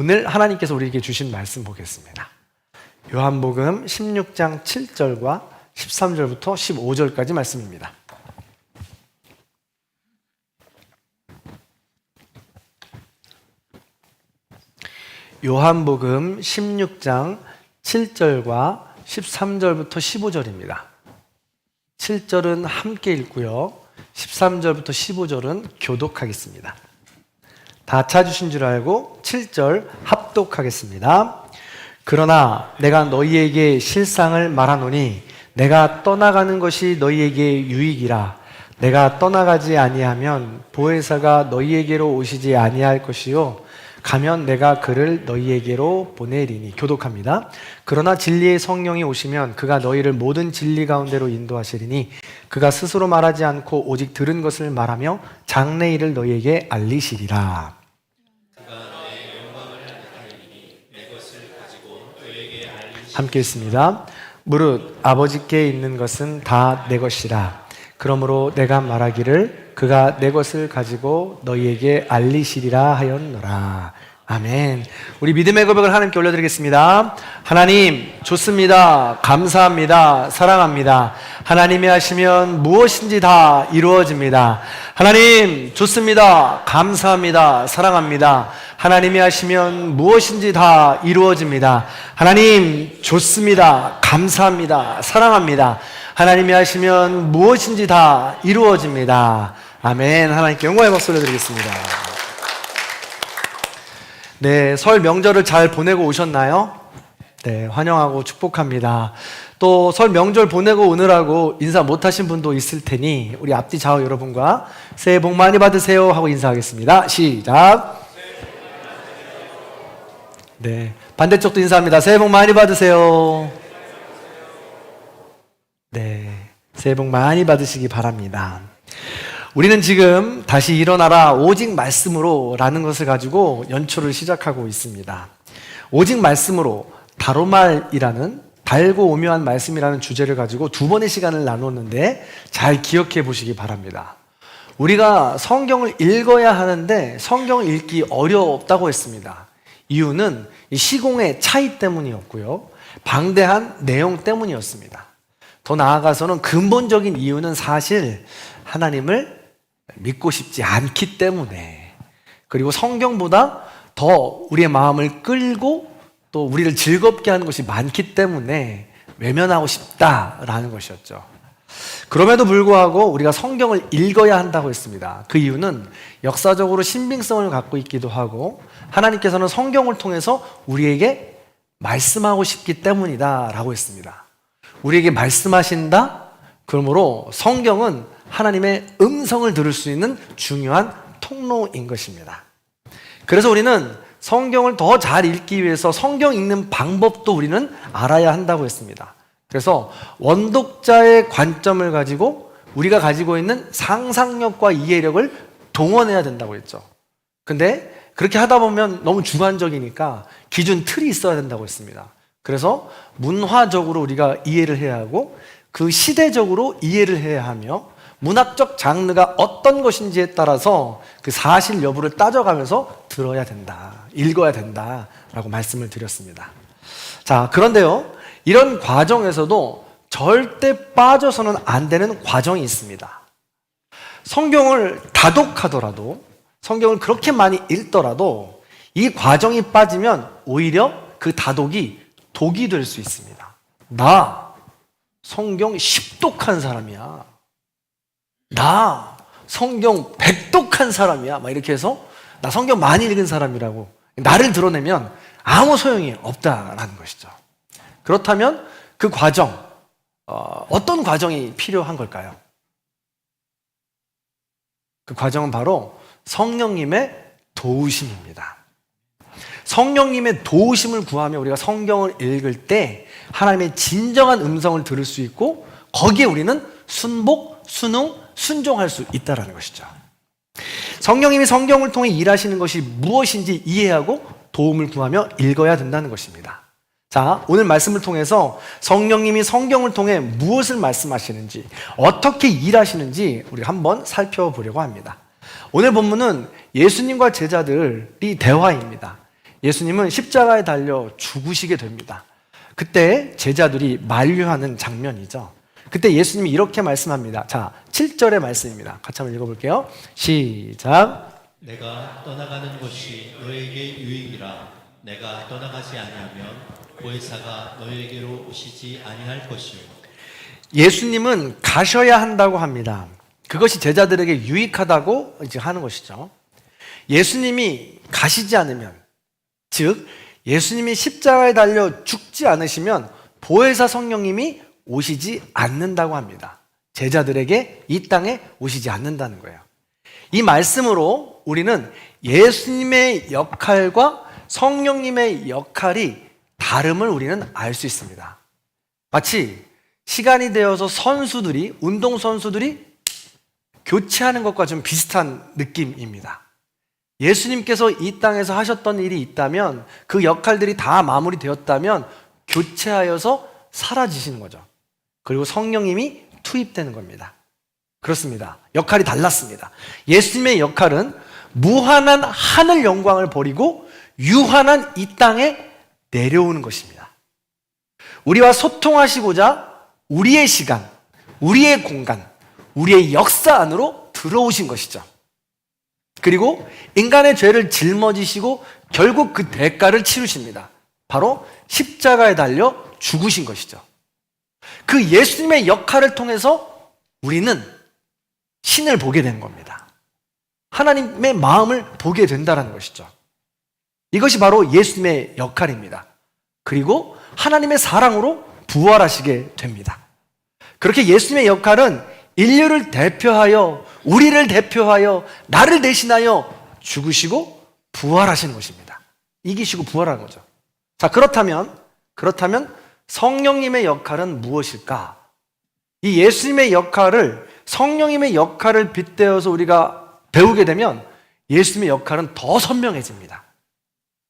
오늘 하나님께서 우리에게 주신 말씀 보겠습니다. 요한복음 16장 7절과 13절부터 15절까지 말씀입니다. 요한복음 16장 7절과 13절부터 15절입니다. 7절은 함께 읽고요. 13절부터 15절은 교독하겠습니다. 다 찾으신 줄 알고 7절 합독하겠습니다. 그러나 내가 너희에게 실상을 말하노니 내가 떠나가는 것이 너희에게 유익이라. 내가 떠나가지 아니하면 보혜사가 너희에게로 오시지 아니할 것이요 가면 내가 그를 너희에게로 보내리니. 교독합니다. 그러나 진리의 성령이 오시면 그가 너희를 모든 진리 가운데로 인도하시리니 그가 스스로 말하지 않고 오직 들은 것을 말하며 장래 일을 너희에게 알리시리라. 함께 있습니다. 무릇 아버지께 있는 것은 다 내 것이라. 그러므로 내가 말하기를 그가 내 것을 가지고 너희에게 알리시리라 하였노라. 아멘. 우리 믿음의 고백을 하나님께 올려드리겠습니다. 하나님 좋습니다. 감사합니다. 사랑합니다. 하나님이 하시면 무엇인지 다 이루어집니다. 하나님 좋습니다. 감사합니다. 사랑합니다. 하나님이 하시면 무엇인지 다 이루어집니다. 하나님 좋습니다. 감사합니다. 사랑합니다. 하나님이 하시면 무엇인지 다 이루어집니다. 아멘. 하나님께 영광의 박수 올려드리겠습니다. 네, 설 명절을 잘 보내고 오셨나요? 네, 환영하고 축복합니다. 또 설 명절 보내고 오느라고 인사 못하신 분도 있을 테니 우리 앞뒤 좌우 여러분과 새해 복 많이 받으세요 하고 인사하겠습니다. 시작. 네, 반대쪽도 인사합니다. 새해 복 많이 받으세요. 네, 새해 복 많이 받으시기 바랍니다. 우리는 지금 다시 일어나라 오직 말씀으로 라는 것을 가지고 연초를 시작하고 있습니다. 오직 말씀으로 다로말이라는 달고 오묘한 말씀이라는 주제를 가지고 두 번의 시간을 나눴는데 잘 기억해 보시기 바랍니다. 우리가 성경을 읽어야 하는데 성경을 읽기 어렵다고 했습니다. 이유는 이 시공의 차이 때문이었고요. 방대한 내용 때문이었습니다. 더 나아가서는 근본적인 이유는 사실 하나님을 믿고 싶지 않기 때문에, 그리고 성경보다 더 우리의 마음을 끌고 또 우리를 즐겁게 하는 것이 많기 때문에 외면하고 싶다라는 것이었죠. 그럼에도 불구하고 우리가 성경을 읽어야 한다고 했습니다. 그 이유는 역사적으로 신빙성을 갖고 있기도 하고 하나님께서는 성경을 통해서 우리에게 말씀하고 싶기 때문이다 라고 했습니다. 우리에게 말씀하신다? 그러므로 성경은 하나님의 음성을 들을 수 있는 중요한 통로인 것입니다. 그래서 우리는 성경을 더 잘 읽기 위해서 성경 읽는 방법도 우리는 알아야 한다고 했습니다. 그래서 원독자의 관점을 가지고 우리가 가지고 있는 상상력과 이해력을 동원해야 된다고 했죠. 근데 그렇게 하다 보면 너무 주관적이니까 기준 틀이 있어야 된다고 했습니다. 그래서 문화적으로 우리가 이해를 해야 하고 그 시대적으로 이해를 해야 하며 문학적 장르가 어떤 것인지에 따라서 그 사실 여부를 따져가면서 들어야 된다, 읽어야 된다라고 말씀을 드렸습니다. 자, 그런데요, 이런 과정에서도 절대 빠져서는 안 되는 과정이 있습니다. 성경을 다독하더라도, 성경을 그렇게 많이 읽더라도 이 과정이 빠지면 오히려 그 다독이 독이 될 수 있습니다. 나 성경 10독한 사람이야. 나 성경 100독한 사람이야. 막 이렇게 해서 나 성경 많이 읽은 사람이라고 나를 드러내면 아무 소용이 없다라는 것이죠. 그렇다면 그 과정, 어떤 과정이 필요한 걸까요? 그 과정은 바로 성령님의 도우심입니다. 성령님의 도우심을 구하며 우리가 성경을 읽을 때 하나님의 진정한 음성을 들을 수 있고 거기에 우리는 순복, 순응, 순종할 수 있다는 것이죠. 성령님이 성경을 통해 일하시는 것이 무엇인지 이해하고 도움을 구하며 읽어야 된다는 것입니다. 자, 오늘 말씀을 통해서 성령님이 성경을 통해 무엇을 말씀하시는지, 어떻게 일하시는지 우리 한번 살펴보려고 합니다. 오늘 본문은 예수님과 제자들이 대화입니다. 예수님은 십자가에 달려 죽으시게 됩니다. 그때 제자들이 만류하는 장면이죠. 그때 예수님이 이렇게 말씀합니다. 자, 7절의 말씀입니다. 같이 한번 읽어볼게요. 시작. 내가 떠나가는 곳이 너에게 유익이라. 내가 떠나가지 아니하면 보혜사가 너에게로 오시지 아니할 것이요. 예수님은 가셔야 한다고 합니다. 그것이 제자들에게 유익하다고 이제 하는 것이죠. 예수님이 가시지 않으면, 즉 예수님이 십자가에 달려 죽지 않으시면 보혜사 성령님이 오시지 않는다고 합니다. 제자들에게 이 땅에 오시지 않는다는 거예요. 이 말씀으로 우리는 예수님의 역할과 성령님의 역할이 다름을 우리는 알 수 있습니다. 마치 시간이 되어서 선수들이, 운동선수들이 교체하는 것과 좀 비슷한 느낌입니다. 예수님께서 이 땅에서 하셨던 일이 있다면, 그 역할들이 다 마무리되었다면 교체하여서 사라지시는 거죠. 그리고 성령님이 투입되는 겁니다. 그렇습니다. 역할이 달랐습니다. 예수님의 역할은 무한한 하늘 영광을 버리고 유한한 이 땅에 내려오는 것입니다. 우리와 소통하시고자 우리의 시간, 우리의 공간, 우리의 역사 안으로 들어오신 것이죠. 그리고 인간의 죄를 짊어지시고 결국 그 대가를 치르십니다. 바로 십자가에 달려 죽으신 것이죠. 그 예수님의 역할을 통해서 우리는 신을 보게 되는 겁니다. 하나님의 마음을 보게 된다는 것이죠. 이것이 바로 예수님의 역할입니다. 그리고 하나님의 사랑으로 부활하시게 됩니다. 그렇게 예수님의 역할은 인류를 대표하여, 우리를 대표하여, 나를 대신하여 죽으시고 부활하시는 것입니다. 이기시고 부활하는 거죠. 자, 그렇다면 성령님의 역할은 무엇일까? 이 예수님의 역할을, 성령님의 역할을 빗대어서 우리가 배우게 되면 예수님의 역할은 더 선명해집니다.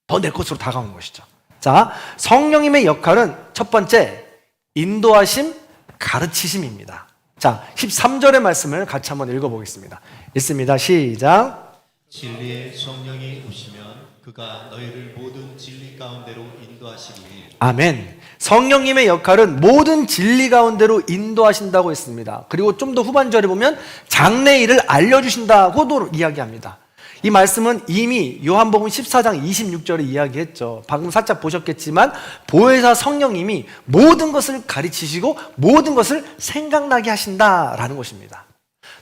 더 내 것으로 다가오는 것이죠. 자, 성령님의 역할은 첫 번째, 인도하심, 가르치심입니다. 자, 13절의 말씀을 같이 한번 읽어보겠습니다. 읽습니다. 시작. 진리의 성령이 오시면 그가 너희를 모든 진리 가운데로 인도하시리니. 아멘. 성령님의 역할은 모든 진리 가운데로 인도하신다고 했습니다. 그리고 좀 더 후반절에 보면 장래 일을 알려주신다고도 이야기합니다. 이 말씀은 이미 요한복음 14장 26절에 이야기했죠. 방금 살짝 보셨겠지만 보혜사 성령님이 모든 것을 가르치시고 모든 것을 생각나게 하신다라는 것입니다.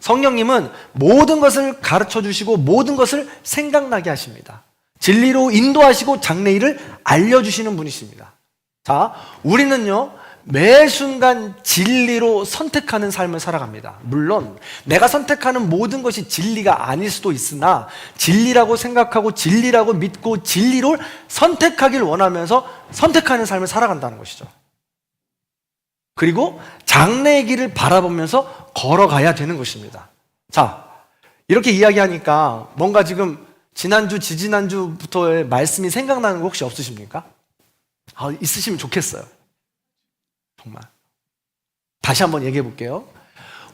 성령님은 모든 것을 가르쳐 주시고 모든 것을 생각나게 하십니다. 진리로 인도하시고 장래 일을 알려주시는 분이십니다. 자, 우리는요, 매 순간 진리로 선택하는 삶을 살아갑니다. 물론 내가 선택하는 모든 것이 진리가 아닐 수도 있으나 진리라고 생각하고 진리라고 믿고 진리로 선택하길 원하면서 선택하는 삶을 살아간다는 것이죠. 그리고 장래의 길을 바라보면서 걸어가야 되는 것입니다. 자, 이렇게 이야기하니까 뭔가 지금 지난주, 지지난주부터의 말씀이 생각나는 거 혹시 없으십니까? 있으시면 좋겠어요. 정말. 다시 한번 얘기해 볼게요.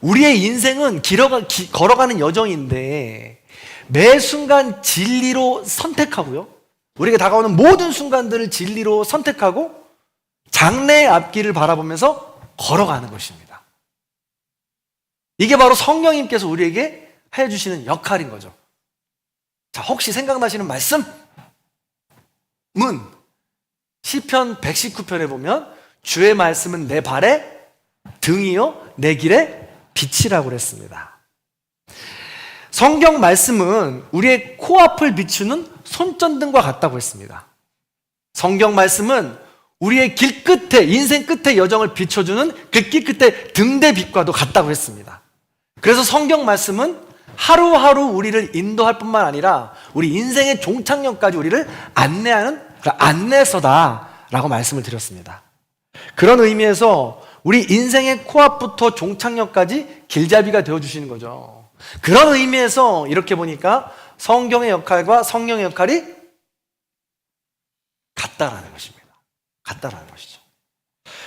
우리의 인생은 걸어가는 여정인데 매 순간 진리로 선택하고요. 우리에게 다가오는 모든 순간들을 진리로 선택하고 장래의 앞길을 바라보면서 걸어가는 것입니다. 이게 바로 성령님께서 우리에게 해주시는 역할인 거죠. 자, 혹시 생각나시는 말씀은 시편 119편에 보면 주의 말씀은 내 발에 등이요 내 길에 빛이라고 그랬습니다. 성경 말씀은 우리의 코앞을 비추는 손전등과 같다고 했습니다. 성경 말씀은 우리의 길 끝에, 인생 끝에 여정을 비춰주는 그 길 끝에 등대빛과도 같다고 했습니다. 그래서 성경 말씀은 하루하루 우리를 인도할 뿐만 아니라 우리 인생의 종착역까지 우리를 안내하는 안내서다라고 말씀을 드렸습니다. 그런 의미에서 우리 인생의 코앞부터 종착역까지 길잡이가 되어주시는 거죠. 그런 의미에서 이렇게 보니까 성경의 역할과 성령의 역할이 같다라는 것입니다. 같다라는 것이죠.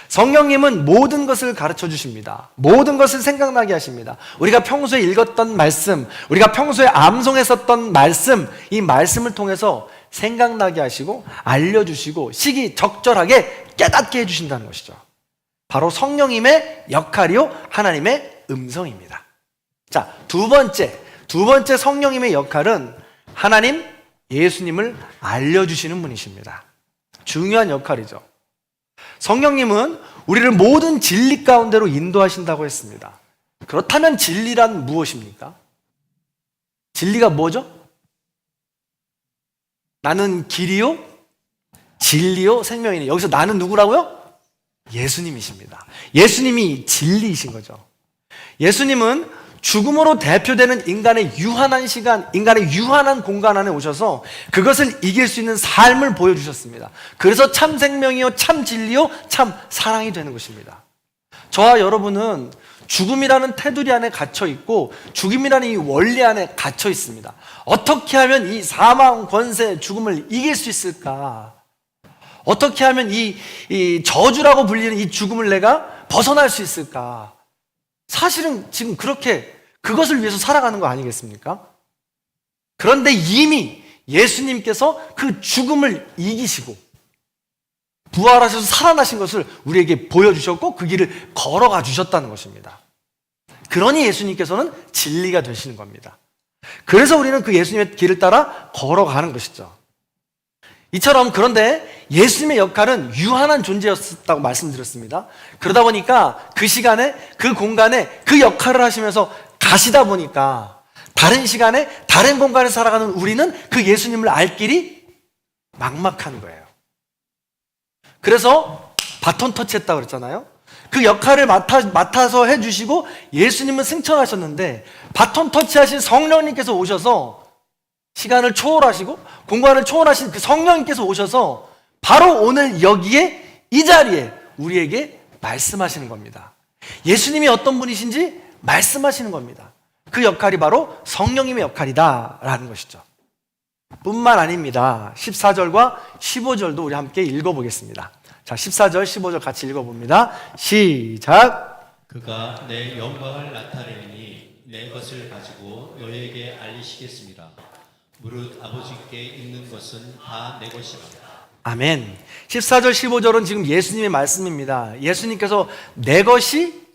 성령님은 모든 것을 가르쳐 주십니다. 모든 것을 생각나게 하십니다. 우리가 평소에 읽었던 말씀, 우리가 평소에 암송했었던 말씀, 이 말씀을 통해서 생각나게 하시고 알려주시고 시기적절하게 깨닫게 해주신다는 것이죠. 바로 성령님의 역할이요 하나님의 음성입니다. 자, 두 번째 성령님의 역할은 하나님 예수님을 알려주시는 분이십니다. 중요한 역할이죠. 성령님은 우리를 모든 진리 가운데로 인도하신다고 했습니다. 그렇다면 진리란 무엇입니까? 진리가 뭐죠? 나는 길이요 진리요 생명이니. 여기서 나는 누구라고요? 예수님이십니다. 예수님이 진리이신 거죠. 예수님은 죽음으로 대표되는 인간의 유한한 시간, 인간의 유한한 공간 안에 오셔서 그것을 이길 수 있는 삶을 보여주셨습니다. 그래서 참 생명이요, 참 진리요, 참 사랑이 되는 것입니다. 저와 여러분은 죽음이라는 테두리 안에 갇혀 있고 죽음이라는 이 원리 안에 갇혀 있습니다. 어떻게 하면 이 사망, 권세, 죽음을 이길 수 있을까? 어떻게 하면 이 저주라고 불리는 이 죽음을 내가 벗어날 수 있을까? 사실은 지금 그렇게 그것을 위해서 살아가는 거 아니겠습니까? 그런데 이미 예수님께서 그 죽음을 이기시고 부활하셔서 살아나신 것을 우리에게 보여주셨고 그 길을 걸어가 주셨다는 것입니다. 그러니 예수님께서는 진리가 되시는 겁니다. 그래서 우리는 그 예수님의 길을 따라 걸어가는 것이죠. 이처럼 그런데 예수님의 역할은 유한한 존재였다고 말씀드렸습니다. 그러다 보니까 그 시간에 그 공간에 그 역할을 하시면서 가시다 보니까 다른 시간에 다른 공간에 살아가는 우리는 그 예수님을 알 길이 막막한 거예요. 그래서 바톤 터치했다고 그랬잖아요. 그 역할을 맡아서 해주시고 예수님은 승천하셨는데 바톤 터치하신 성령님께서 오셔서 시간을 초월하시고 공간을 초월하신 그 성령님께서 오셔서 바로 오늘 여기에 이 자리에 우리에게 말씀하시는 겁니다. 예수님이 어떤 분이신지 말씀하시는 겁니다. 그 역할이 바로 성령님의 역할이다라는 것이죠. 뿐만 아닙니다. 14절과 15절도 우리 함께 읽어보겠습니다. 자, 14절, 15절 같이 읽어봅니다. 시작. 그가 내 영광을 나타내니 내 것을 가지고 너에게 알리시겠습니다. 무릇 아버지께 있는 것은 다 내 것이라. 아멘. 14절, 15절은 지금 예수님의 말씀입니다. 예수님께서 내 것을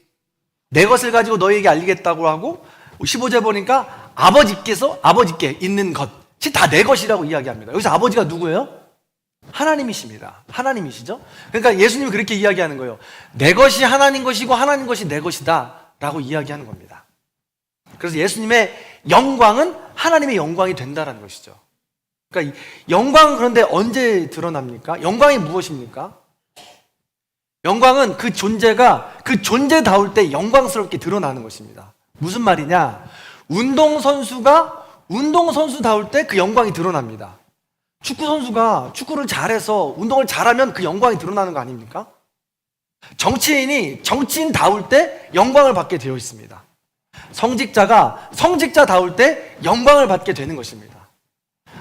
가지고 너에게 알리겠다고 하고 15절 보니까 아버지께 있는 것이 다 내 것이라고 이야기합니다. 여기서 아버지가 누구예요? 하나님이십니다. 하나님이시죠? 그러니까 예수님이 그렇게 이야기하는 거예요. 내 것이 하나님 것이고 하나님 것이 내 것이다 라고 이야기하는 겁니다. 그래서 예수님의 영광은 하나님의 영광이 된다는 것이죠. 그러니까 영광은 그런데 언제 드러납니까? 영광이 무엇입니까? 영광은 그 존재가 그 존재다울 때 영광스럽게 드러나는 것입니다. 무슨 말이냐? 운동선수가 운동선수다울 때 그 영광이 드러납니다. 축구선수가 축구를 잘해서 운동을 잘하면 그 영광이 드러나는 거 아닙니까? 정치인이 정치인다울 때 영광을 받게 되어 있습니다. 성직자가 성직자다울 때 영광을 받게 되는 것입니다.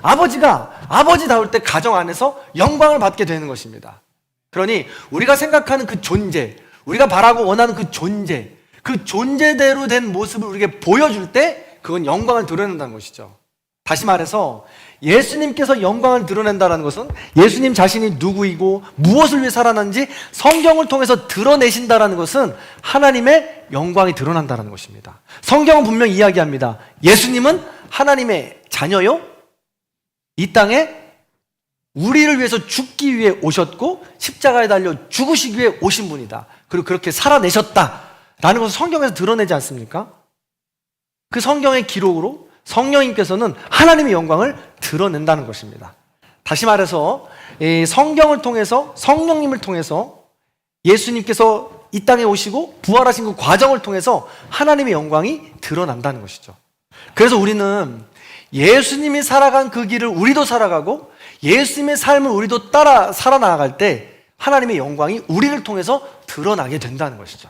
아버지가 아버지다울 때 가정 안에서 영광을 받게 되는 것입니다. 그러니 우리가 생각하는 그 존재, 우리가 바라고 원하는 그 존재대로 된 모습을 우리에게 보여줄 때 그건 영광을 드러낸다는 것이죠. 다시 말해서 예수님께서 영광을 드러낸다는 것은 예수님 자신이 누구이고 무엇을 위해 살아난지 성경을 통해서 드러내신다는 것은 하나님의 영광이 드러난다는 것입니다. 성경은 분명히 이야기합니다. 예수님은 하나님의 자녀요, 이 땅에 우리를 위해서 죽기 위해 오셨고 십자가에 달려 죽으시기 위해 오신 분이다. 그리고 그렇게 살아내셨다라는 것을 성경에서 드러내지 않습니까? 그 성경의 기록으로 성령님께서는 하나님의 영광을 드러낸다는 것입니다. 다시 말해서 성경을 통해서 성령님을 통해서 예수님께서 이 땅에 오시고 부활하신 그 과정을 통해서 하나님의 영광이 드러난다는 것이죠. 그래서 우리는 예수님이 살아간 그 길을 우리도 살아가고 예수님의 삶을 우리도 따라 살아나갈 때 하나님의 영광이 우리를 통해서 드러나게 된다는 것이죠.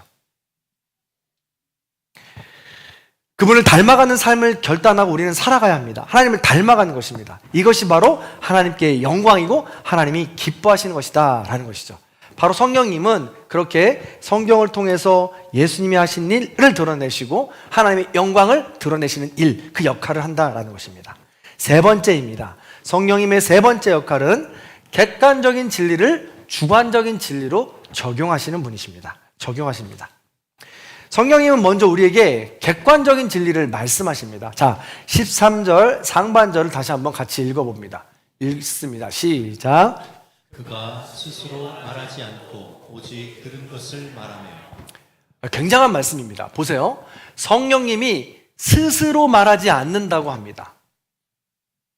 그분을 닮아가는 삶을 결단하고 우리는 살아가야 합니다. 하나님을 닮아가는 것입니다. 이것이 바로 하나님께 영광이고 하나님이 기뻐하시는 것이다 라는 것이죠. 바로 성령님은 그렇게 성경을 통해서 예수님이 하신 일을 드러내시고 하나님의 영광을 드러내시는 일, 그 역할을 한다라는 것입니다. 세 번째입니다. 성령님의 세 번째 역할은 객관적인 진리를 주관적인 진리로 적용하시는 분이십니다. 적용하십니다. 성령님은 먼저 우리에게 객관적인 진리를 말씀하십니다. 자, 13절 상반절을 다시 한번 같이 읽어봅니다. 읽습니다. 시작. 그가 스스로 말하지 않고 오직 들은 것을 말하며. 굉장한 말씀입니다. 보세요. 성령님이 스스로 말하지 않는다고 합니다.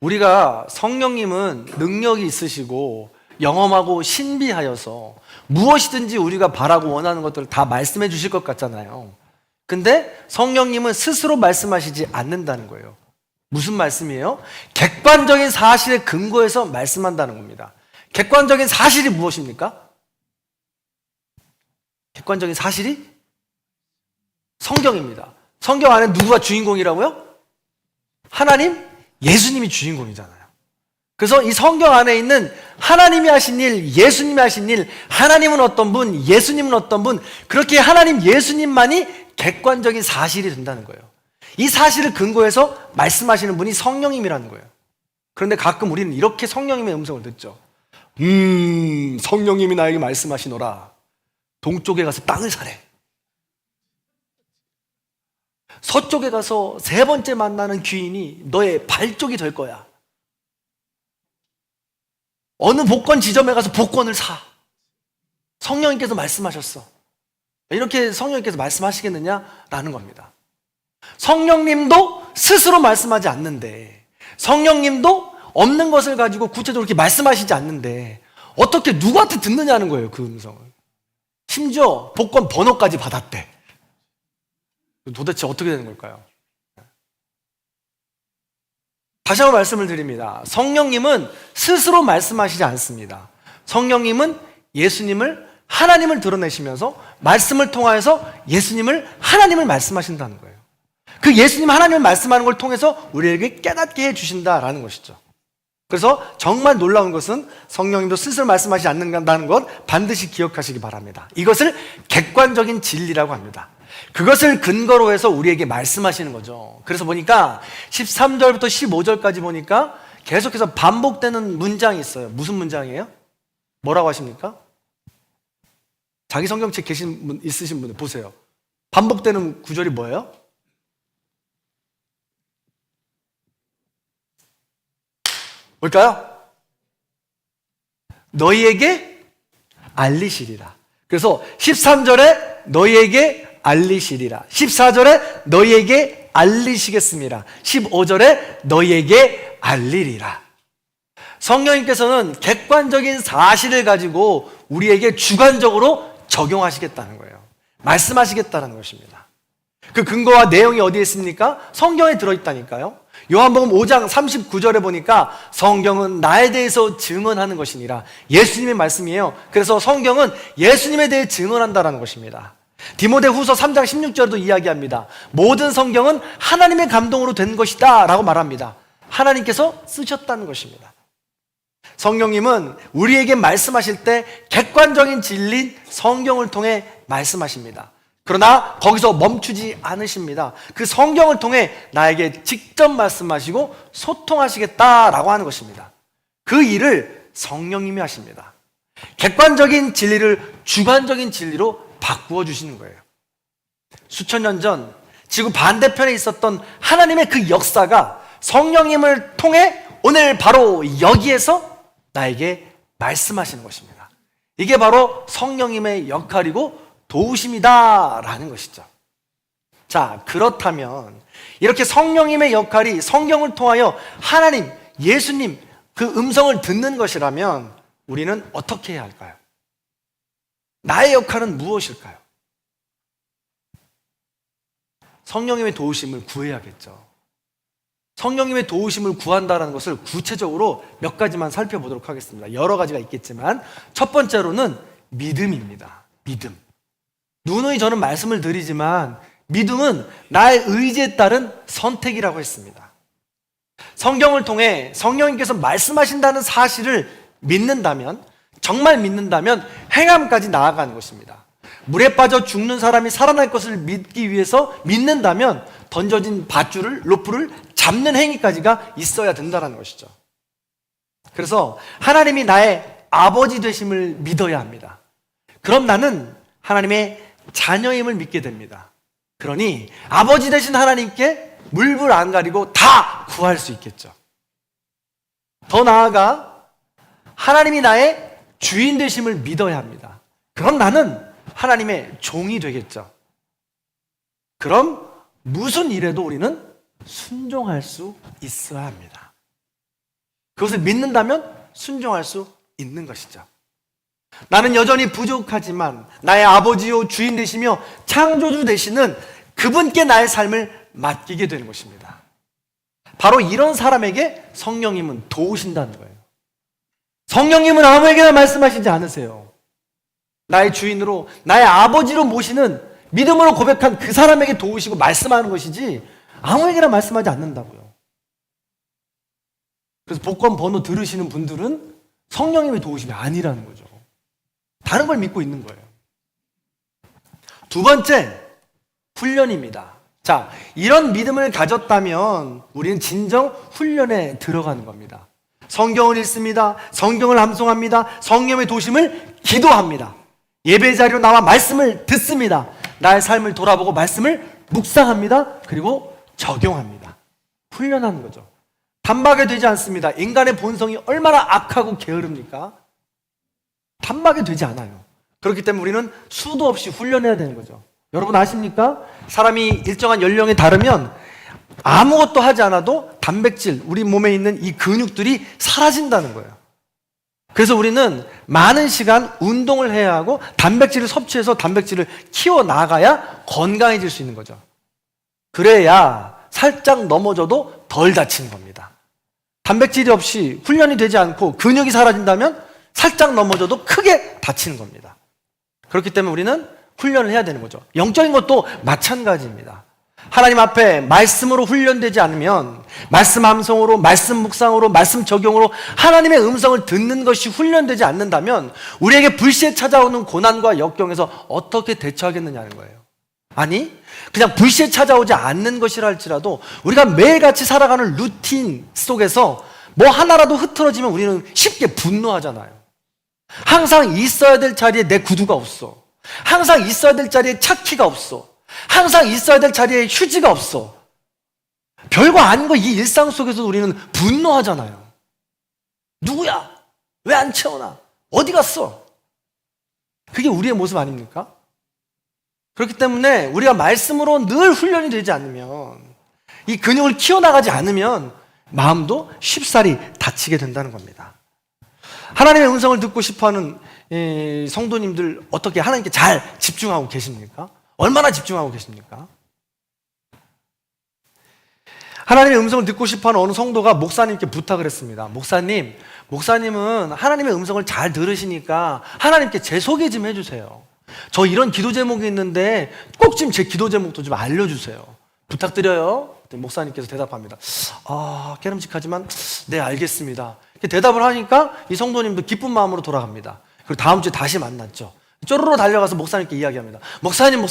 우리가 성령님은 능력이 있으시고 영험하고 신비하여서 무엇이든지 우리가 바라고 원하는 것들을 다 말씀해 주실 것 같잖아요. 근데 성령님은 스스로 말씀하시지 않는다는 거예요. 무슨 말씀이에요? 객관적인 사실에 근거해서 말씀한다는 겁니다. 객관적인 사실이 무엇입니까? 객관적인 사실이 성경입니다. 성경 안에 누구가 주인공이라고요? 하나님, 예수님이 주인공이잖아요. 그래서 이 성경 안에 있는 하나님이 하신 일, 예수님이 하신 일, 하나님은 어떤 분, 예수님은 어떤 분, 그렇게 하나님, 예수님만이 객관적인 사실이 된다는 거예요. 이 사실을 근거해서 말씀하시는 분이 성령님이라는 거예요. 그런데 가끔 우리는 이렇게 성령님의 음성을 듣죠. 성령님이 나에게 말씀하시노라. 동쪽에 가서 땅을 사래. 서쪽에 가서 세 번째 만나는 귀인이 너의 발쪽이 될 거야. 어느 복권 지점에 가서 복권을 사. 성령님께서 말씀하셨어. 이렇게 성령님께서 말씀하시겠느냐라는 겁니다. 성령님도 스스로 말씀하지 않는데, 성령님도 없는 것을 가지고 구체적으로 이렇게 말씀하시지 않는데 어떻게 누구한테 듣느냐는 거예요, 그 음성을. 심지어 복권 번호까지 받았대. 도대체 어떻게 되는 걸까요? 다시 한번 말씀을 드립니다. 성령님은 스스로 말씀하시지 않습니다. 성령님은 예수님을, 하나님을 드러내시면서 말씀을 통하여서 예수님을, 하나님을 말씀하신다는 거예요. 그 예수님, 하나님을 말씀하는 걸 통해서 우리에게 깨닫게 해주신다라는 것이죠. 그래서 정말 놀라운 것은 성령님도 스스로 말씀하시지 않는다는 것 반드시 기억하시기 바랍니다. 이것을 객관적인 진리라고 합니다. 그것을 근거로 해서 우리에게 말씀하시는 거죠. 그래서 보니까 13절부터 15절까지 보니까 계속해서 반복되는 문장이 있어요. 무슨 문장이에요? 뭐라고 하십니까? 자기 성경책 계신 분, 있으신 분들 보세요. 반복되는 구절이 뭐예요? 뭘까요? 너희에게 알리시리라. 그래서 13절에 너희에게 알리시리라. 14절에 너희에게 알리시겠습니다. 15절에 너희에게 알리리라. 성령님께서는 객관적인 사실을 가지고 우리에게 주관적으로 적용하시겠다는 거예요. 말씀하시겠다는 것입니다. 그 근거와 내용이 어디에 있습니까? 성경에 들어있다니까요. 요한복음 5장 39절에 보니까 성경은 나에 대해서 증언하는 것이니라. 예수님의 말씀이에요. 그래서 성경은 예수님에 대해 증언한다는 것입니다. 디모데후서 3장 16절도 이야기합니다. 모든 성경은 하나님의 감동으로 된 것이다 라고 말합니다. 하나님께서 쓰셨다는 것입니다. 성령님은 우리에게 말씀하실 때 객관적인 진리인 성경을 통해 말씀하십니다. 그러나 거기서 멈추지 않으십니다. 그 성경을 통해 나에게 직접 말씀하시고 소통하시겠다라고 하는 것입니다. 그 일을 성령님이 하십니다. 객관적인 진리를 주관적인 진리로 바꾸어 주시는 거예요. 수천 년 전 지구 반대편에 있었던 하나님의 그 역사가 성령님을 통해 오늘 바로 여기에서 나에게 말씀하시는 것입니다. 이게 바로 성령님의 역할이고 도우심이다라는 것이죠. 자, 그렇다면 이렇게 성령님의 역할이 성경을 통하여 하나님, 예수님 그 음성을 듣는 것이라면 우리는 어떻게 해야 할까요? 나의 역할은 무엇일까요? 성령님의 도우심을 구해야겠죠. 성령님의 도우심을 구한다는 것을 구체적으로 몇 가지만 살펴보도록 하겠습니다. 여러 가지가 있겠지만 첫 번째로는 믿음입니다. 믿음. 누누이 저는 말씀을 드리지만 믿음은 나의 의지에 따른 선택이라고 했습니다. 성경을 통해 성령님께서 말씀하신다는 사실을 믿는다면, 정말 믿는다면 행함까지 나아가는 것입니다. 물에 빠져 죽는 사람이 살아날 것을 믿기 위해서 믿는다면 던져진 밧줄을, 로프를 잡는 행위까지가 있어야 된다는 것이죠. 그래서 하나님이 나의 아버지 되심을 믿어야 합니다. 그럼 나는 하나님의 자녀임을 믿게 됩니다. 그러니 아버지 되신 하나님께 물불 안 가리고 다 구할 수 있겠죠. 더 나아가 하나님이 나의 주인 되심을 믿어야 합니다. 그럼 나는 하나님의 종이 되겠죠. 그럼 무슨 일에도 우리는 순종할 수 있어야 합니다. 그것을 믿는다면 순종할 수 있는 것이죠. 나는 여전히 부족하지만 나의 아버지요 주인 되시며 창조주 되시는 그분께 나의 삶을 맡기게 되는 것입니다. 바로 이런 사람에게 성령님은 도우신다는 거예요. 성령님은 아무에게나 말씀하시지 않으세요. 나의 주인으로 나의 아버지로 모시는 믿음으로 고백한 그 사람에게 도우시고 말씀하는 것이지 아무에게나 말씀하지 않는다고요. 그래서 복권 번호 들으시는 분들은 성령님이 도우심이 아니라는 거죠. 다른 걸 믿고 있는 거예요. 두 번째, 훈련입니다. 자, 이런 믿음을 가졌다면 우리는 진정 훈련에 들어가는 겁니다. 성경을 읽습니다. 성경을 암송합니다. 성령의 도심을 기도합니다. 예배 자리로 나와 말씀을 듣습니다. 나의 삶을 돌아보고 말씀을 묵상합니다. 그리고 적용합니다. 훈련하는 거죠. 단박에 되지 않습니다. 인간의 본성이 얼마나 악하고 게으릅니까? 단박에 되지 않아요. 그렇기 때문에 우리는 수도 없이 훈련해야 되는 거죠. 여러분 아십니까? 사람이 일정한 연령에 다르면 아무것도 하지 않아도 단백질, 우리 몸에 있는 이 근육들이 사라진다는 거예요. 그래서 우리는 많은 시간 운동을 해야 하고 단백질을 섭취해서 단백질을 키워나가야 건강해질 수 있는 거죠. 그래야 살짝 넘어져도 덜 다치는 겁니다. 단백질이 없이 훈련이 되지 않고 근육이 사라진다면 살짝 넘어져도 크게 다치는 겁니다. 그렇기 때문에 우리는 훈련을 해야 되는 거죠. 영적인 것도 마찬가지입니다. 하나님 앞에 말씀으로 훈련되지 않으면 말씀 암송으로, 말씀 묵상으로, 말씀 적용으로 하나님의 음성을 듣는 것이 훈련되지 않는다면 우리에게 불시에 찾아오는 고난과 역경에서 어떻게 대처하겠느냐는 거예요. 아니, 그냥 불시에 찾아오지 않는 것이라 할지라도 우리가 매일같이 살아가는 루틴 속에서 뭐 하나라도 흐트러지면 우리는 쉽게 분노하잖아요. 항상 있어야 될 자리에 내 구두가 없어. 항상 있어야 될 자리에 차키가 없어. 항상 있어야 될 자리에 휴지가 없어. 별거 아닌 거 이 일상 속에서 우리는 분노하잖아요. 누구야? 왜 안 채워놔? 어디 갔어? 그게 우리의 모습 아닙니까? 그렇기 때문에 우리가 말씀으로 늘 훈련이 되지 않으면, 이 근육을 키워나가지 않으면 마음도 쉽사리 다치게 된다는 겁니다. 하나님의 음성을 듣고 싶어하는 성도님들 어떻게 하나님께 잘 집중하고 계십니까? 얼마나 집중하고 계십니까? 하나님의 음성을 듣고 싶어하는 어느 성도가 목사님께 부탁을 했습니다. 목사님은 하나님의 음성을 잘 들으시니까 하나님께 제 소개 좀 해주세요. 저 이런 기도 제목이 있는데 꼭 좀 제 기도 제목도 좀 알려주세요. 부탁드려요. 목사님께서 대답합니다. 깨름직하지만 네, 알겠습니다. 대답을 하니까 이 성도님도 기쁜 마음으로 돌아갑니다. 그리고 다음 주에 다시 만났죠. 쪼르르 달려가서 목사님께 이야기합니다. 목사님,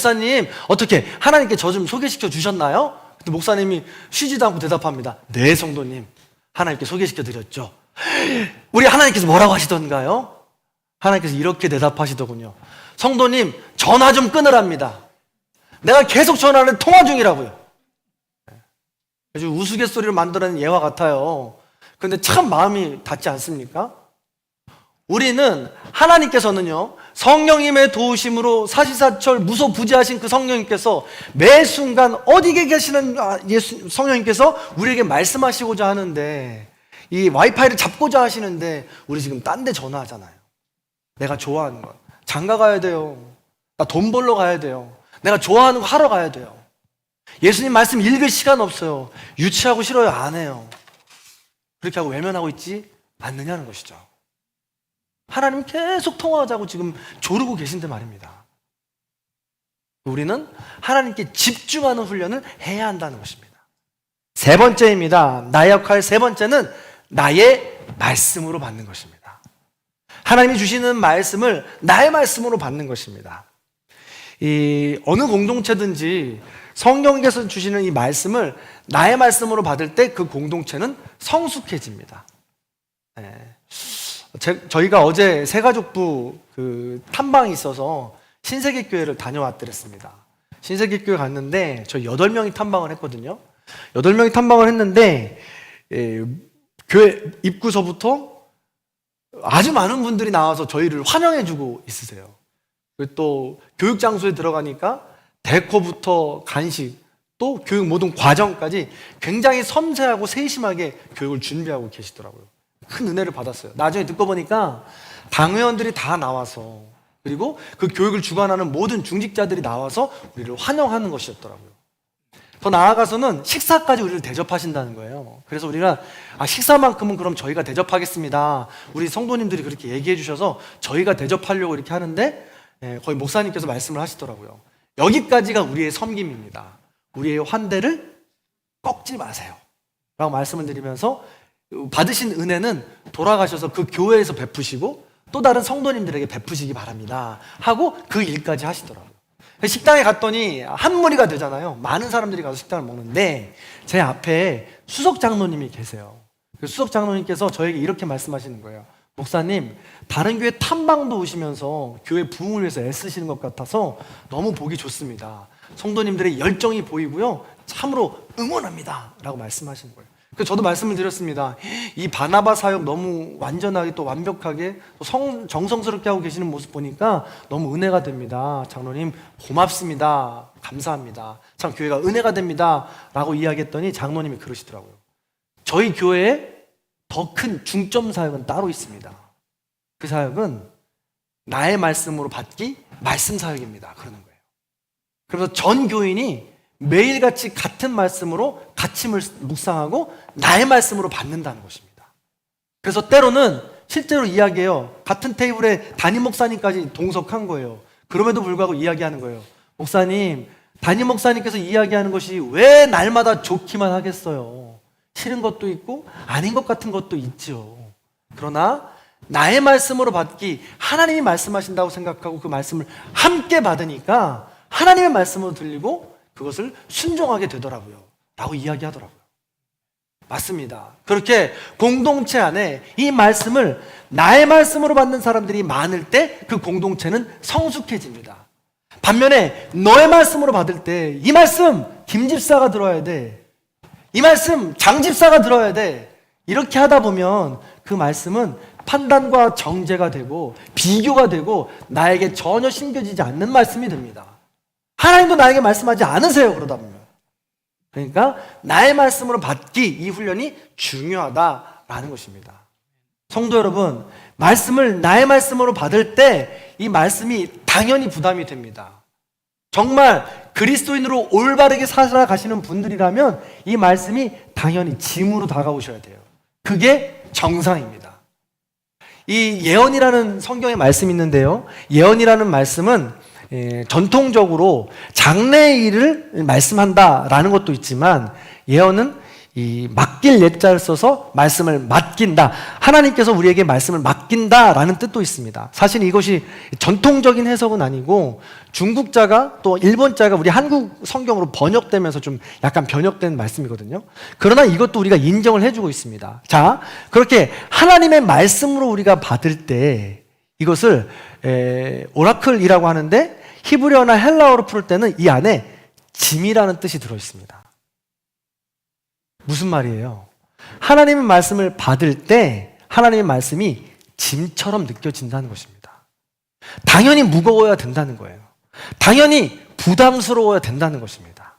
어떻게 하나님께 저 좀 소개시켜 주셨나요? 근데 목사님이 쉬지도 않고 대답합니다. 네, 성도님, 하나님께 소개시켜 드렸죠. 우리 하나님께서 뭐라고 하시던가요? 하나님께서 이렇게 대답하시더군요. 성도님, 전화 좀 끊으랍니다. 내가 계속 전화를 통화 중이라고요. 아주 우스갯소리를 만들어낸 예와 같아요. 그런데 참 마음이 닿지 않습니까? 우리는 하나님께서는요, 성령님의 도우심으로 사시사철 무소부지하신 그 성령님께서 매 순간 어디에 계시는 성령님께서 우리에게 말씀하시고자 하는데, 이 와이파이를 잡고자 하시는데 우리 지금 딴 데 전화하잖아요. 내가 좋아하는 거 장가 가야 돼요. 나 돈 벌러 가야 돼요. 내가 좋아하는 거 하러 가야 돼요. 예수님 말씀 읽을 시간 없어요. 유치하고 싫어요. 안 해요. 그렇게 하고 외면하고 있지 않느냐는 것이죠. 하나님 계속 통화하자고 지금 조르고 계신데 말입니다. 우리는 하나님께 집중하는 훈련을 해야 한다는 것입니다. 세 번째입니다. 나의 역할 세 번째는 나의 말씀으로 받는 것입니다. 하나님이 주시는 말씀을 나의 말씀으로 받는 것입니다. 이 어느 공동체든지 성령께서 주시는 이 말씀을 나의 말씀으로 받을 때 그 공동체는 성숙해집니다. 예. 저희가 어제 새가족부 그 탐방이 있어서 신세계교회를 다녀왔더랬습니다. 신세계교회 갔는데 저희 8명이 탐방을 했거든요. 8명이 탐방을 했는데 교회 입구서부터 아주 많은 분들이 나와서 저희를 환영해주고 있으세요. 그리고 또 교육 장소에 들어가니까 데코부터 간식 또 교육 모든 과정까지 굉장히 섬세하고 세심하게 교육을 준비하고 계시더라고요. 큰 은혜를 받았어요. 나중에 듣고 보니까 당회원들이 다 나와서 그리고 그 교육을 주관하는 모든 중직자들이 나와서 우리를 환영하는 것이었더라고요. 더 나아가서는 식사까지 우리를 대접하신다는 거예요. 그래서 우리가 식사만큼은 그럼 저희가 대접하겠습니다. 우리 성도님들이 그렇게 얘기해 주셔서 저희가 대접하려고 이렇게 하는데 거의 목사님께서 말씀을 하시더라고요. 여기까지가 우리의 섬김입니다. 우리의 환대를 꺾지 마세요 라고 말씀을 드리면서 받으신 은혜는 돌아가셔서 그 교회에서 베푸시고 또 다른 성도님들에게 베푸시기 바랍니다 하고 그 일까지 하시더라고요. 식당에 갔더니 한 무리가 되잖아요. 많은 사람들이 가서 식당을 먹는데 제 앞에 수석 장로님이 계세요. 그 수석 장로님께서 저에게 이렇게 말씀하시는 거예요. 목사님, 다른 교회 탐방도 오시면서 교회 부흥을 위해서 애쓰시는 것 같아서 너무 보기 좋습니다. 성도님들의 열정이 보이고요, 참으로 응원합니다 라고 말씀하시는 거예요. 그래서 저도 말씀을 드렸습니다. 이 바나바 사역 너무 완전하게 또 완벽하게 또 정성스럽게 하고 계시는 모습 보니까 너무 은혜가 됩니다. 장로님 고맙습니다. 감사합니다. 참 교회가 은혜가 됩니다 라고 이야기했더니 장로님이 그러시더라고요. 저희 교회에 더 큰 중점 사역은 따로 있습니다. 그 사역은 나의 말씀으로 받기 말씀 사역입니다. 그러는 거예요. 그래서 전 교인이 매일같이 같은 말씀으로 같이 묵상하고 나의 말씀으로 받는다는 것입니다. 그래서 때로는 실제로 이야기해요. 같은 테이블에 담임 목사님까지 동석한 거예요. 그럼에도 불구하고 이야기하는 거예요. 목사님, 담임 목사님께서 이야기하는 것이 왜 날마다 좋기만 하겠어요? 싫은 것도 있고 아닌 것 같은 것도 있죠. 그러나 나의 말씀으로 받기, 하나님이 말씀하신다고 생각하고 그 말씀을 함께 받으니까 하나님의 말씀으로 들리고 그것을 순종하게 되더라고요 라고 이야기하더라고요. 맞습니다. 그렇게 공동체 안에 이 말씀을 나의 말씀으로 받는 사람들이 많을 때 그 공동체는 성숙해집니다. 반면에 너의 말씀으로 받을 때 이 말씀 김 집사가 들어야 돼, 이 말씀 장 집사가 들어야 돼, 이렇게 하다 보면 그 말씀은 판단과 정죄가 되고 비교가 되고 나에게 전혀 심겨지지 않는 말씀이 됩니다. 하나님도 나에게 말씀하지 않으세요, 그러다 보면. 그러니까 나의 말씀으로 받기, 이 훈련이 중요하다라는 것입니다. 성도 여러분, 말씀을 나의 말씀으로 받을 때 이 말씀이 당연히 부담이 됩니다. 정말 그리스도인으로 올바르게 살아가시는 분들이라면 이 말씀이 당연히 짐으로 다가오셔야 돼요. 그게 정상입니다. 이 예언이라는 성경의 말씀이 있는데요, 예언이라는 말씀은 전통적으로 장래의 일을 말씀한다라는 것도 있지만, 예언은 이 맡길 예자를 써서 말씀을 맡긴다, 하나님께서 우리에게 말씀을 맡긴다라는 뜻도 있습니다. 사실 이것이 전통적인 해석은 아니고 중국자가 또 일본자가 우리 한국 성경으로 번역되면서 좀 약간 변형된 말씀이거든요. 그러나 이것도 우리가 인정을 해주고 있습니다. 자, 그렇게 하나님의 말씀으로 우리가 받을 때 이것을 오라클이라고 하는데, 히브리어나 헬라어로 풀 때는 이 안에 짐이라는 뜻이 들어있습니다. 무슨 말이에요? 하나님의 말씀을 받을 때 하나님의 말씀이 짐처럼 느껴진다는 것입니다. 당연히 무거워야 된다는 거예요. 당연히 부담스러워야 된다는 것입니다.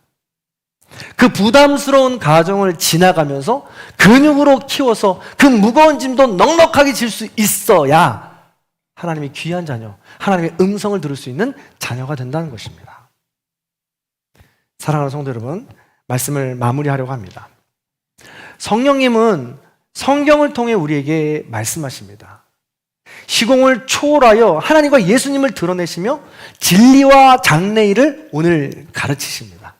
그 부담스러운 과정을 지나가면서 근육으로 키워서 그 무거운 짐도 넉넉하게 질 수 있어야 하나님의 귀한 자녀, 하나님의 음성을 들을 수 있는 자녀가 된다는 것입니다. 사랑하는 성도 여러분, 말씀을 마무리하려고 합니다. 성령님은 성경을 통해 우리에게 말씀하십니다. 시공을 초월하여 하나님과 예수님을 드러내시며 진리와 장래일을 오늘 가르치십니다.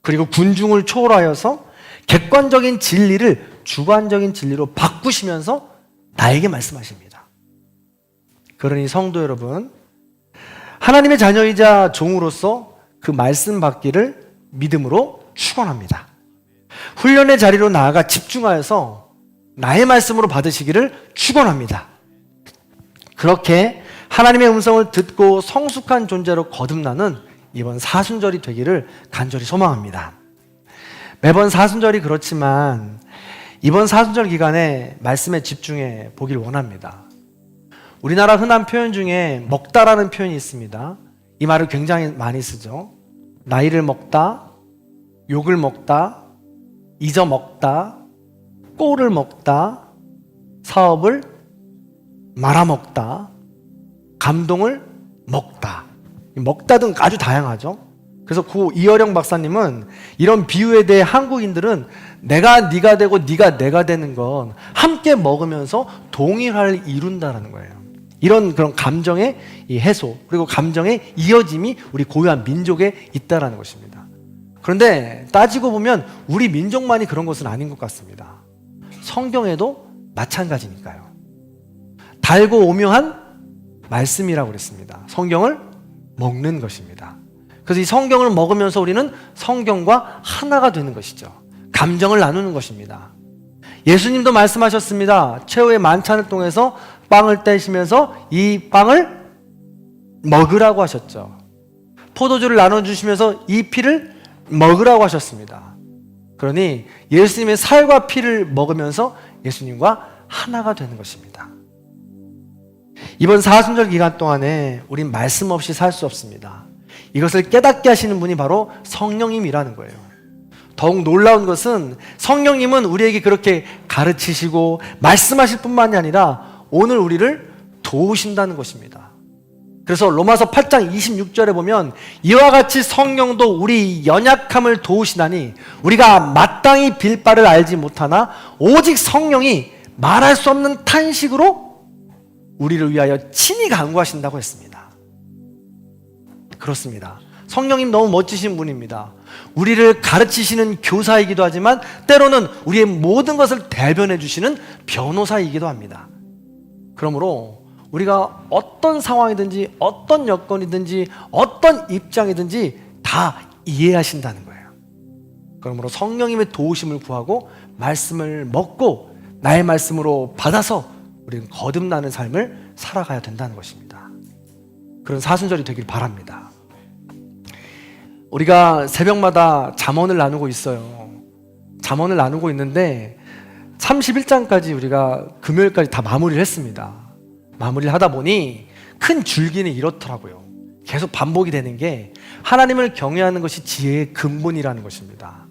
그리고 군중을 초월하여서 객관적인 진리를 주관적인 진리로 바꾸시면서 나에게 말씀하십니다. 그러니 성도 여러분, 하나님의 자녀이자 종으로서 그 말씀 받기를 믿음으로 축원합니다. 훈련의 자리로 나아가 집중하여서 나의 말씀으로 받으시기를 축원합니다. 그렇게 하나님의 음성을 듣고 성숙한 존재로 거듭나는 이번 사순절이 되기를 간절히 소망합니다. 매번 사순절이 그렇지만 이번 사순절 기간에 말씀에 집중해 보길 원합니다. 우리나라 흔한 표현 중에 먹다라는 표현이 있습니다. 이 말을 굉장히 많이 쓰죠. 나이를 먹다, 욕을 먹다, 잊어먹다, 꼴을 먹다, 사업을 말아먹다, 감동을 먹다. 먹다 등 아주 다양하죠. 그래서 고 이어령 박사님은 이런 비유에 대해 한국인들은 내가 네가 되고 네가 내가 되는 건 함께 먹으면서 동일화를 이룬다는 거예요. 이런 그런 감정의 이 해소 그리고 감정의 이어짐이 우리 고유한 민족에 있다는 것입니다. 그런데 따지고 보면 우리 민족만이 그런 것은 아닌 것 같습니다. 성경에도 마찬가지니까요. 달고 오묘한 말씀이라고 그랬습니다. 성경을 먹는 것입니다. 그래서 이 성경을 먹으면서 우리는 성경과 하나가 되는 것이죠. 감정을 나누는 것입니다. 예수님도 말씀하셨습니다. 최후의 만찬을 통해서 빵을 떼시면서 이 빵을 먹으라고 하셨죠. 포도주를 나눠주시면서 이 피를 먹으라고 하셨습니다. 그러니 예수님의 살과 피를 먹으면서 예수님과 하나가 되는 것입니다. 이번 사순절 기간 동안에 우린 말씀 없이 살 수 없습니다. 이것을 깨닫게 하시는 분이 바로 성령님이라는 거예요. 더욱 놀라운 것은 성령님은 우리에게 그렇게 가르치시고 말씀하실 뿐만이 아니라 오늘 우리를 도우신다는 것입니다. 그래서 로마서 8장 26절에 보면 이와 같이 성령도 우리 연약함을 도우시나니 우리가 마땅히 빌 바를 알지 못하나 오직 성령이 말할 수 없는 탄식으로 우리를 위하여 친히 간구하신다고 했습니다. 그렇습니다. 성령님 너무 멋지신 분입니다. 우리를 가르치시는 교사이기도 하지만 때로는 우리의 모든 것을 대변해 주시는 변호사이기도 합니다. 그러므로 우리가 어떤 상황이든지 어떤 여건이든지 어떤 입장이든지 다 이해하신다는 거예요. 그러므로 성령님의 도우심을 구하고 말씀을 먹고 나의 말씀으로 받아서 우리는 거듭나는 삶을 살아가야 된다는 것입니다. 그런 사순절이 되길 바랍니다. 우리가 새벽마다 잠언을 나누고 있어요. 잠언을 나누고 있는데 31장까지 우리가 금요일까지 다 마무리를 했습니다. 마무리를 하다 보니 큰 줄기는 이렇더라고요. 계속 반복이 되는 게 하나님을 경외하는 것이 지혜의 근본이라는 것입니다.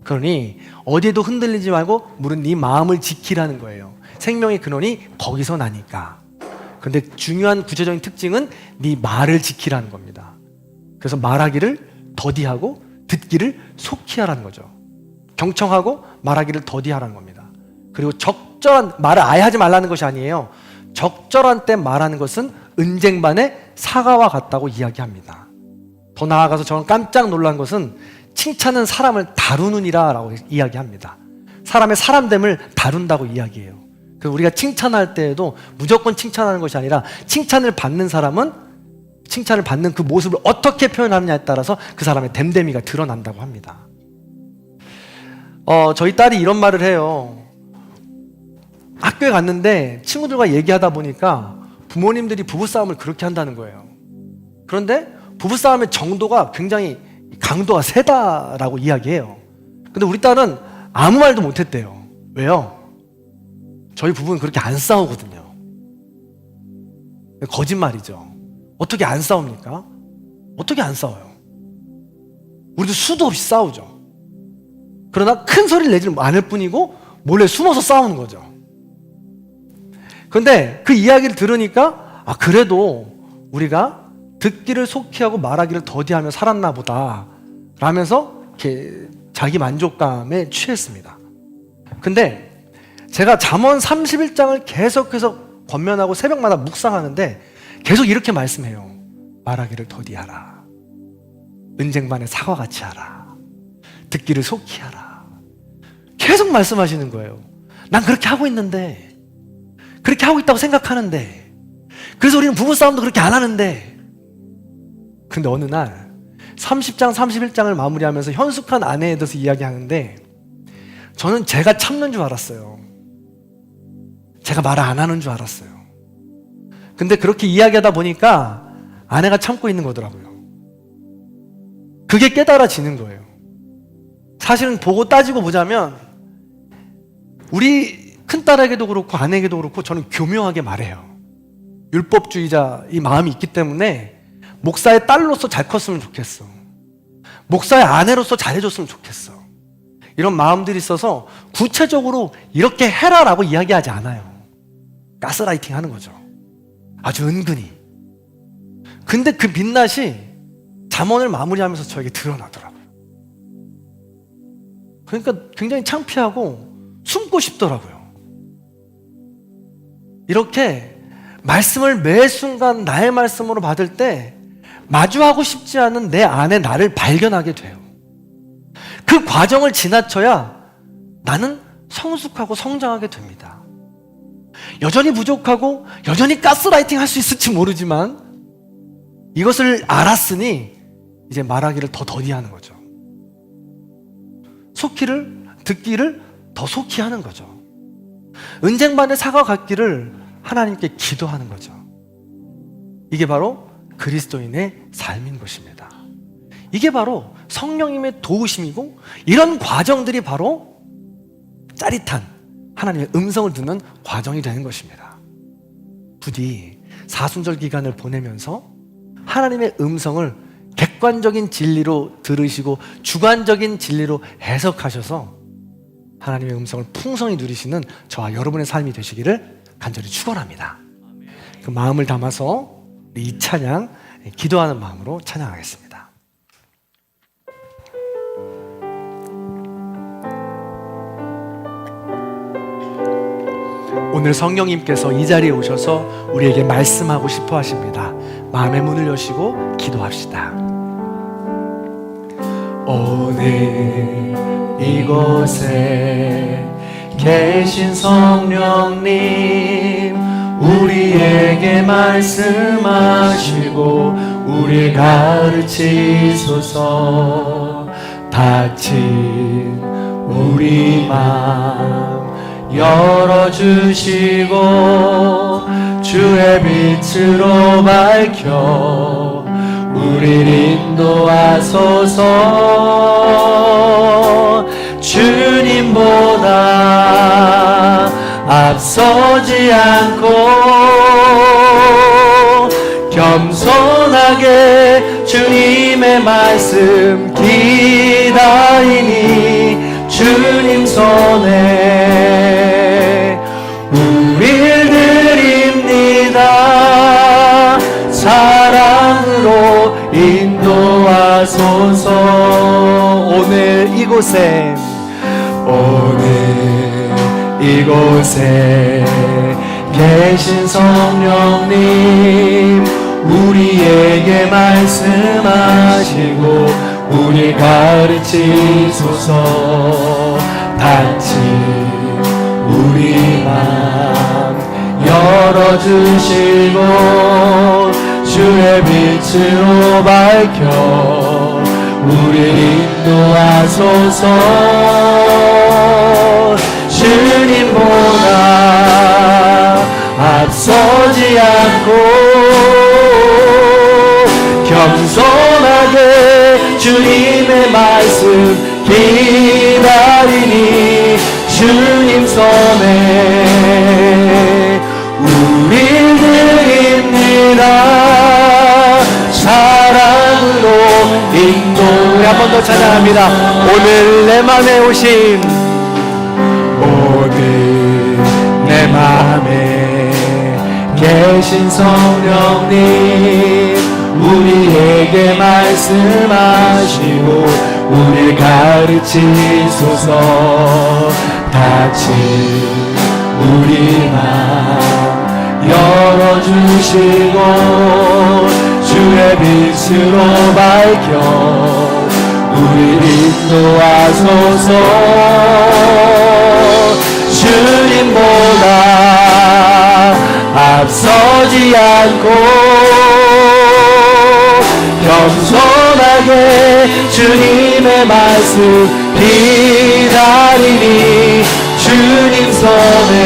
그러니 어디에도 흔들리지 말고 물은 네 마음을 지키라는 거예요. 생명의 근원이 거기서 나니까. 그런데 중요한 구체적인 특징은 네 말을 지키라는 겁니다. 그래서 말하기를 더디하고 듣기를 속히 하라는 거죠. 경청하고 말하기를 더디하라는 겁니다. 그리고 적절한 말을 아예 하지 말라는 것이 아니에요. 적절한 때 말하는 것은 은쟁반의 사과와 같다고 이야기합니다. 더 나아가서 저는 깜짝 놀란 것은 칭찬은 사람을 다루느니라 라고 이야기합니다. 사람의 사람됨을 다룬다고 이야기해요. 그래서 우리가 칭찬할 때에도 무조건 칭찬하는 것이 아니라 칭찬을 받는 사람은 칭찬을 받는 그 모습을 어떻게 표현하느냐에 따라서 그 사람의 됨됨이가 드러난다고 합니다. 저희 딸이 이런 말을 해요. 학교에 갔는데 친구들과 얘기하다 보니까 부모님들이 부부싸움을 그렇게 한다는 거예요. 그런데 부부싸움의 정도가 굉장히 강도가 세다라고 이야기해요. 근데 우리 딸은 아무 말도 못했대요. 왜요? 저희 부부는 그렇게 안 싸우거든요. 거짓말이죠. 어떻게 안 싸웁니까? 어떻게 안 싸워요? 우리도 수도 없이 싸우죠. 그러나 큰 소리를 내지 않을 뿐이고 몰래 숨어서 싸우는 거죠. 그런데 그 이야기를 들으니까 그래도 우리가 듣기를 속히 하고 말하기를 더디하며 살았나 보다 라면서 이렇게 자기 만족감에 취했습니다. 근데 제가 잠언 31장을 계속해서 권면하고 새벽마다 묵상하는데 계속 이렇게 말씀해요. 말하기를 더디하라. 은쟁반의 사과같이 하라. 듣기를 속히 하라. 계속 말씀하시는 거예요. 난 그렇게 하고 있는데, 그렇게 하고 있다고 생각하는데, 그래서 우리는 부부싸움도 그렇게 안 하는데. 근데 어느 날 30장 31장을 마무리하면서 현숙한 아내에 대해서 이야기하는데 저는 제가 참는 줄 알았어요. 제가 말을 안 하는 줄 알았어요. 근데 그렇게 이야기하다 보니까 아내가 참고 있는 거더라고요. 그게 깨달아지는 거예요. 사실은 보고 따지고 보자면 우리 큰딸에게도 그렇고 아내에게도 그렇고 저는 교묘하게 말해요. 율법주의자 이 마음이 있기 때문에 목사의 딸로서 잘 컸으면 좋겠어. 목사의 아내로서 잘해줬으면 좋겠어. 이런 마음들이 있어서 구체적으로 이렇게 해라라고 이야기하지 않아요. 가스라이팅 하는 거죠. 아주 은근히. 근데 그 민낯이 잠언을 마무리하면서 저에게 드러나더라고요. 그러니까 굉장히 창피하고 숨고 싶더라고요. 이렇게 말씀을 매 순간 나의 말씀으로 받을 때 마주하고 싶지 않은 내 안에 나를 발견하게 돼요. 그 과정을 지나쳐야 나는 성숙하고 성장하게 됩니다. 여전히 부족하고 여전히 가스라이팅 할 수 있을지 모르지만 이것을 알았으니 이제 말하기를 더 더디하는 거죠. 듣기를 더 속히 하는 거죠. 은쟁반에 사과 같기를 하나님께 기도하는 거죠. 이게 바로 그리스도인의 삶인 것입니다. 이게 바로 성령님의 도우심이고 이런 과정들이 바로 짜릿한 하나님의 음성을 듣는 과정이 되는 것입니다. 부디 사순절 기간을 보내면서 하나님의 음성을 객관적인 진리로 들으시고 주관적인 진리로 해석하셔서 하나님의 음성을 풍성히 누리시는 저와 여러분의 삶이 되시기를 간절히 축원합니다. 그 마음을 담아서 이 찬양 기도하는 마음으로 찬양하겠습니다. 오늘 성령님께서 이 자리에 오셔서 우리에게 말씀하고 싶어 하십니다. 마음의 문을 여시고 기도합시다. 오늘 이곳에 계신 성령님, 우리에게 말씀하시고 우리 가르치소서. 닫힌 우리 마음 열어주시고 주의 빛으로 밝혀 우리를 인도하소서. 주님보다 앞서지 않고 겸손하게 주님의 말씀 기다리니 주님 손에 우릴 드립니다. 사랑으로 인도하소서. 오늘 이곳에 계신 성령님, 우리에게 말씀하시고 우리 가르치소서. 닫힌 우리 마음 열어주시고 주의 빛으로 밝혀 우리를 인도하소서. 주님보다 앞서지 않고 겸손하게 주님의 말씀 기다리니 주님 손에 우릴 드립니다. 사랑으로 인도. 한 번 더 찬양합니다. 오늘 내 맘에 오신, 오늘 내 맘에 계신 성령님, 우리에게 말씀하시고 우리를 가르치소서. 닫힌 우리 마음 열어주시고 주의 빛으로 밝혀 우리를 인도하소서. 주님보다 앞서지 않고 겸손하게 주님의 말씀 기다리니 주님 손에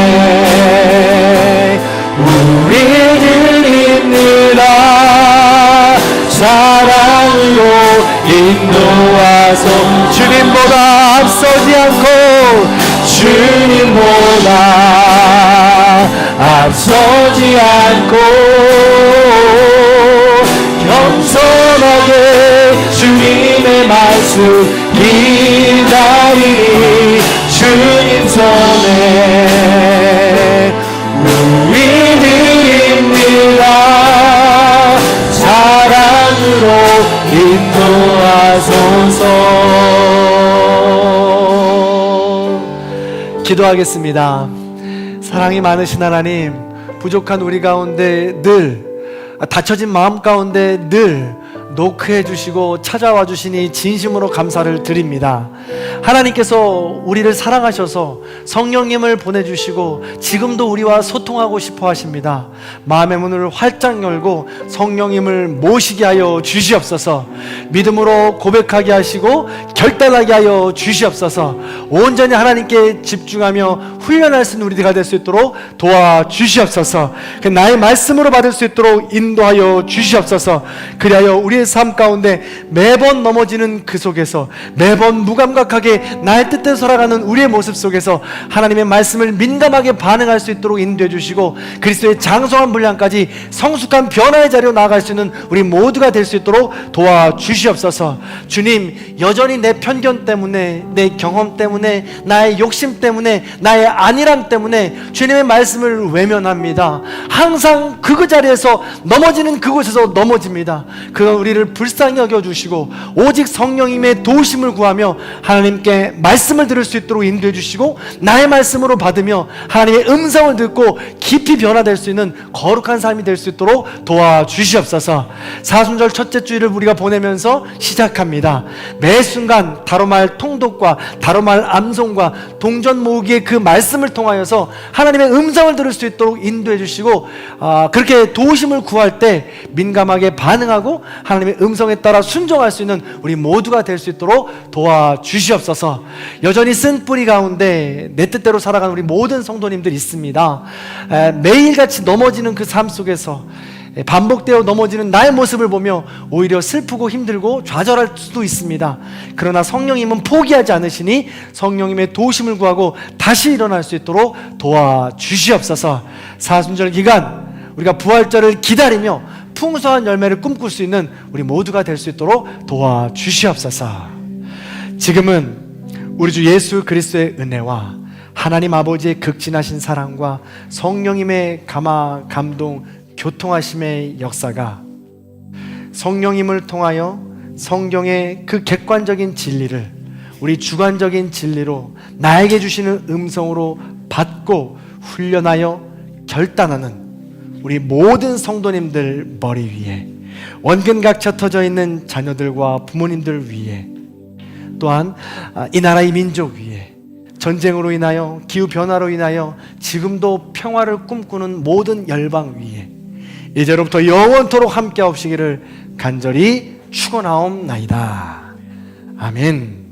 우리를 잇느라 사랑으로 인도하소. 주님보다 앞서지 않고 주님보다 앞서지 않고 겸손하게 주님의 말씀 기다리니 주님 손에 우리를 잇느라 사랑으로 인도하소서. 기도하겠습니다. 사랑이 많으신 하나님, 부족한 우리 가운데 늘, 닫혀진 마음 가운데 늘 노크해 주시고 찾아와 주시니 진심으로 감사를 드립니다. 하나님께서 우리를 사랑하셔서 성령님을 보내주시고 지금도 우리와 소통하고 싶어 하십니다. 마음의 문을 활짝 열고 성령님을 모시게 하여 주시옵소서. 믿음으로 고백하게 하시고 결단하게 하여 주시옵소서. 온전히 하나님께 집중하며 훈련할 수 있는 우리가 될 수 있도록 도와주시옵소서. 나의 말씀으로 받을 수 있도록 인도하여 주시옵소서. 그리하여 우리의 삶 가운데 매번 넘어지는 그 속에서 매번 무감각하게 나의 뜻대로 살아가는 우리의 모습 속에서 하나님의 말씀을 민감하게 반응할 수 있도록 인도해 주시고 그리스도의 장성한 분량까지 성숙한 변화의 자리로 나아갈 수 있는 우리 모두가 될 수 있도록 도와주시옵소서. 주님, 여전히 내 편견 때문에, 내 경험 때문에, 나의 욕심 때문에, 나의 안일함 때문에 주님의 말씀을 외면합니다. 항상 그 자리에서 넘어지는 그곳에서 넘어집니다. 그건 우리를 불쌍히 여겨주시고 오직 성령님의 도우심을 구하며 하나님께 말씀을 들을 수 있도록 인도해 주시고 나의 말씀으로 받으며 하나님의 음성을 듣고 깊이 변화될 수 있는 거룩한 삶이 될 수 있도록 도와주시옵소서. 사순절 첫째 주일을 우리가 보내면서 시작합니다. 매 순간 다로말 통독과 다로말 암송과 동전 모으기의 그 말씀을 통하여서 하나님의 음성을 들을 수 있도록 인도해 주시고 그렇게 도우심을 구할 때 민감하게 반응하고 하나님의 음성에 따라 순종할 수 있는 우리 모두가 될 수 있도록 도와주시옵소서. 여전히 쓴 뿌리 가운데 내 뜻대로 살아가는 우리 모든 성도님들이 있습니다. 매일같이 넘어지는 그 삶 속에서 반복되어 넘어지는 나의 모습을 보며 오히려 슬프고 힘들고 좌절할 수도 있습니다. 그러나 성령님은 포기하지 않으시니 성령님의 도우심을 구하고 다시 일어날 수 있도록 도와주시옵소서. 사순절 기간 우리가 부활절을 기다리며 풍성한 열매를 꿈꿀 수 있는 우리 모두가 될 수 있도록 도와주시옵소서. 지금은 우리 주 예수 그리스도의 은혜와 하나님 아버지의 극진하신 사랑과 성령님의 감동, 교통하심의 역사가 성령님을 통하여 성경의 그 객관적인 진리를 우리 주관적인 진리로 나에게 주시는 음성으로 받고 훈련하여 결단하는 우리 모든 성도님들 머리 위에, 원근각차 터져 있는 자녀들과 부모님들 위에, 또한 이 나라의 민족 위에, 전쟁으로 인하여 기후변화로 인하여 지금도 평화를 꿈꾸는 모든 열방 위에 이제로부터 영원토록 함께 하시기를 간절히 축원하옵나이다. 아멘.